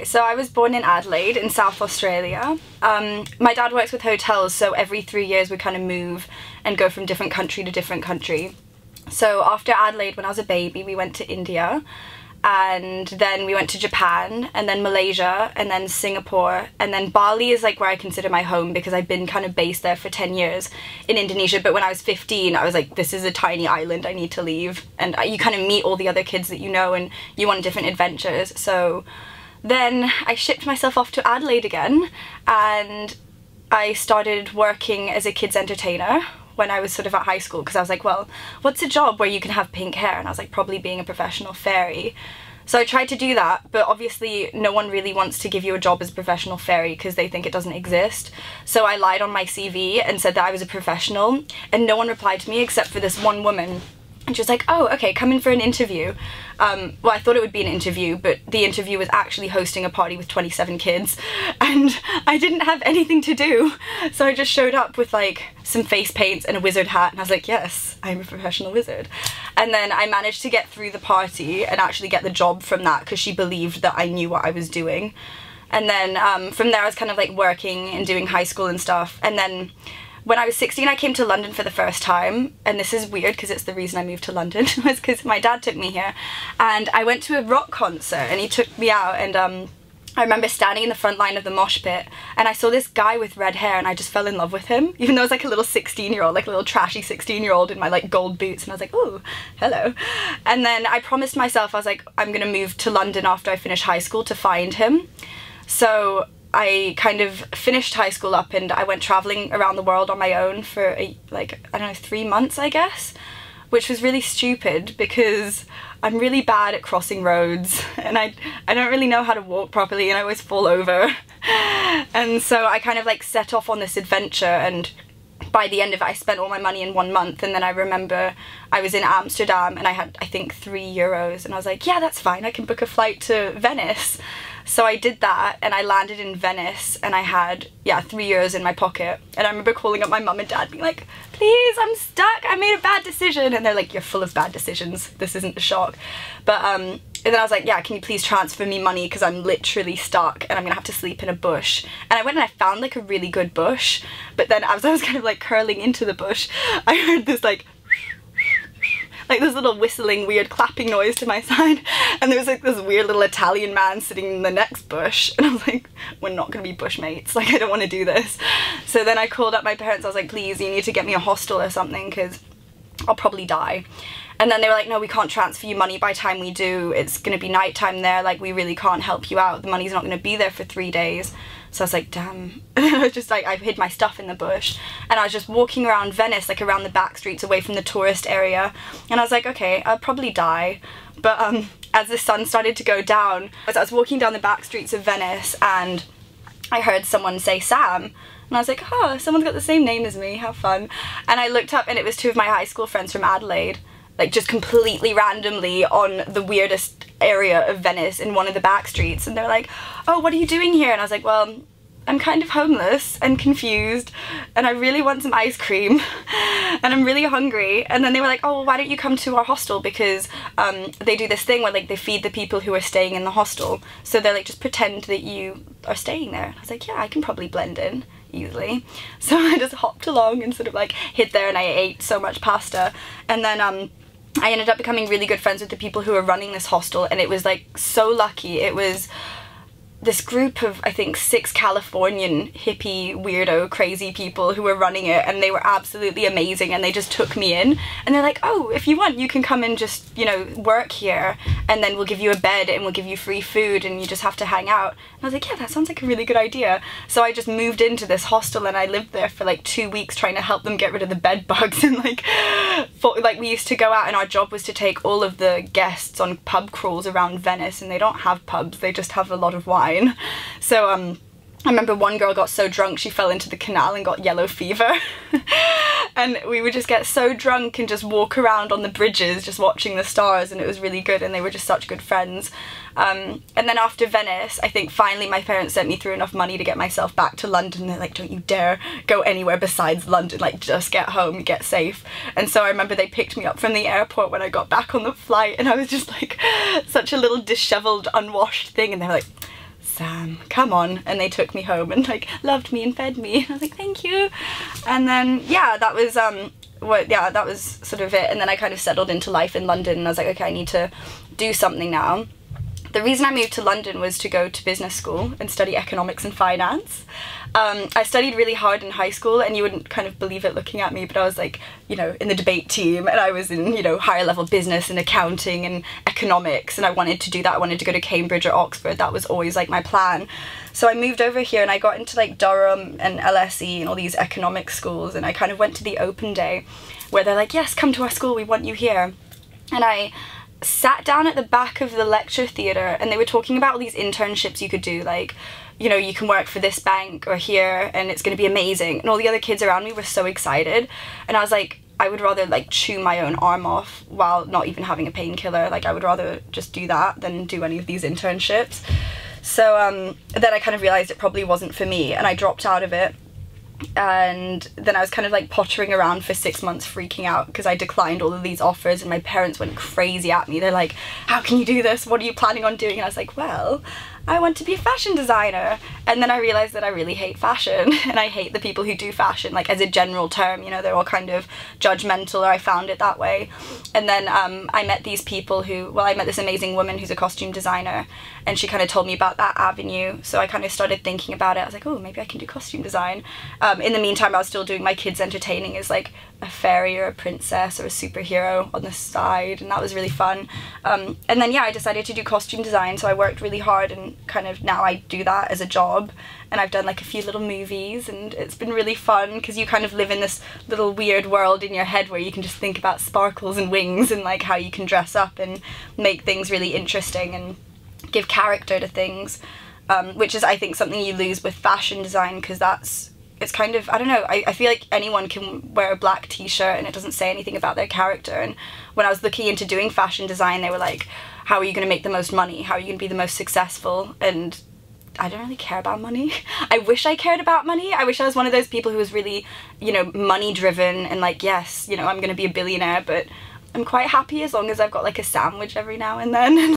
So I was born in Adelaide in South Australia. My dad works with hotels, so every 3 years we kind of move and go from different country to different country. So after Adelaide, when I was a baby, we went to India, and then we went to Japan, and then Malaysia, and then Singapore, and then Bali is like where I consider my home because I've been kind of based there for 10 years in Indonesia. But when I was 15, I was like, this is a tiny island, I need to leave. And you kind of meet all the other kids that you know and you want different adventures. So then I shipped myself off to Adelaide again, and I started working as a kids entertainer when I was sort of at high school, because I was like, well, what's a job where you can have pink hair? And I was like, probably being a professional fairy. So I tried to do that, but obviously no one really wants to give you a job as a professional fairy because they think it doesn't exist. So I lied on my CV and said that I was a professional, and no one replied to me except for this one woman. And she was like, oh, okay, come in for an interview. Well, I thought it would be an interview, but the interview was actually hosting a party with 27 kids, and I didn't have anything to do. So I just showed up with like some face paints and a wizard hat, and I was like, yes, I'm a professional wizard. And then I managed to get through the party and actually get the job from that because she believed that I knew what I was doing. And then from there I was kind of like working and doing high school and stuff. And then when I was 16, I came to London for the first time, and this is weird because it's the reason I moved to London, was because my dad took me here, and I went to a rock concert and he took me out, and I remember standing in the front line of the mosh pit, and I saw this guy with red hair, and I just fell in love with him, even though I was like a little 16-year-old, like a little trashy 16-year-old in my like gold boots, and I was like, oh, hello. And then I promised myself, I was like, I'm gonna move to London after I finish high school to find him. So I kind of finished high school up and I went traveling around the world on my own for like, I don't know, 3 months, I guess, which was really stupid because I'm really bad at crossing roads, and I don't really know how to walk properly, and I always fall over. And so I kind of like set off on this adventure, and by the end of it I spent all my money in 1 month. And then I remember I was in Amsterdam and I had, I think, €3, and I was like, yeah, that's fine, I can book a flight to Venice. So I did that, and I landed in Venice, and I had, yeah, €3 in my pocket. And I remember calling up my mum and dad being like, please, I'm stuck, I made a bad decision. And they're like, you're full of bad decisions, this isn't a shock. But and then I was like, yeah, can you please transfer me money because I'm literally stuck and I'm gonna have to sleep in a bush. And I went and I found like a really good bush, but then as I was kind of like curling into the bush, I heard this like this little whistling weird clapping noise to my side, and there was like this weird little Italian man sitting in the next bush, and I was like, we're not gonna be bushmates, like I don't want to do this. So then I called up my parents, I was like, please, you need to get me a hostel or something because I'll probably die. And then they were like, no, we can't transfer you money. By the time we do, it's gonna be nighttime there, like we really can't help you out, the money's not gonna be there for 3 days. So I was like, damn. I was just like, I hid my stuff in the bush, and I was just walking around Venice, like around the back streets away from the tourist area, and I was like, okay, I'll probably die. But as the sun started to go down, as I was walking down the back streets of Venice, and I heard someone say Sam, and I was like, oh, someone's got the same name as me, how fun. And I looked up and it was 2 of my high school friends from Adelaide, like just completely randomly on the weirdest area of Venice in one of the back streets, and they're like, oh, what are you doing here? And I was like, well, I'm kind of homeless and confused, and I really want some ice cream and I'm really hungry. And then they were like, oh, well, why don't you come to our hostel, because they do this thing where like they feed the people who are staying in the hostel, so they're like, just pretend that you are staying there. I was like, yeah, I can probably blend in easily. So I just hopped along and sort of like hid there, and I ate so much pasta. And then I ended up becoming really good friends with the people who were running this hostel, and it was like so lucky. It was this group of, I think, 6 Californian hippie weirdo crazy people who were running it, and they were absolutely amazing, and they just took me in, and they're like, oh, if you want you can come and just, you know, work here, and then we'll give you a bed and we'll give you free food and you just have to hang out. And I was like, yeah, that sounds like a really good idea. So I just moved into this hostel, and I lived there for like 2 weeks trying to help them get rid of the bed bugs, and like we used to go out, and our job was to take all of the guests on pub crawls around Venice, and they don't have pubs, they just have a lot of wine. So I remember one girl got so drunk she fell into the canal and got yellow fever. And we would just get so drunk and just walk around on the bridges just watching the stars, and it was really good, and they were just such good friends. And then after Venice, I think finally my parents sent me through enough money to get myself back to London. They're like, don't you dare go anywhere besides London, like just get home, get safe. And so I remember they picked me up from the airport when I got back on the flight, and I was just like such a little disheveled, unwashed thing, and they were like, Sam, come on. And they took me home and like loved me and fed me. I was like, thank you. And then yeah, that was that was sort of it. And then I kind of settled into life in London, and I was like, okay, I need to do something now. The reason I moved to London was to go to business school and study economics and finance. I studied really hard in high school, and you wouldn't kind of believe it looking at me, but I was like, you know, in the debate team, and I was in, you know, higher level business and accounting and economics, and I wanted to do that. I wanted to go to Cambridge or Oxford. That was always like my plan. So I moved over here and I got into like Durham and LSE and all these economic schools, and I kind of went to the open day where they're like, yes, come to our school, we want you here. And I sat down at the back of the lecture theatre, and they were talking about all these internships you could do, like, you know, you can work for this bank or here and it's going to be amazing. And all the other kids around me were so excited, and I was like, I would rather like chew my own arm off while not even having a painkiller. Like, I would rather just do that than do any of these internships. So then I kind of realised it probably wasn't for me, and I dropped out of it. And then I was kind of like pottering around for 6 months, freaking out because I declined all of these offers, and my parents went crazy at me. They're like, how can you do this? What are you planning on doing? And I was like, well, I want to be a fashion designer. And then I realized that I really hate fashion, and I hate the people who do fashion, like as a general term, you know, they're all kind of judgmental, or I found it that way. And then I met these people who, well, I met this amazing woman who's a costume designer, and she kind of told me about that avenue. So I kind of started thinking about it. I was like, oh, maybe I can do costume design. In the meantime, I was still doing my kids entertaining as like a fairy or a princess or a superhero on the side, and that was really fun. And then yeah, I decided to do costume design, so I worked really hard, and kind of now I do that as a job, and I've done like a few little movies, and it's been really fun because you kind of live in this little weird world in your head where you can just think about sparkles and wings and like how you can dress up and make things really interesting and give character to things, which is, I think, something you lose with fashion design, because it's kind of, I don't know, I feel like anyone can wear a black t-shirt and it doesn't say anything about their character. And when I was looking into doing fashion design, they were like, how are you going to make the most money? How are you going to be the most successful? And I don't really care about money. I wish I cared about money. I wish I was one of those people who was really, you know, money driven and like, yes, you know, I'm going to be a billionaire, but I'm quite happy as long as I've got like a sandwich every now and then.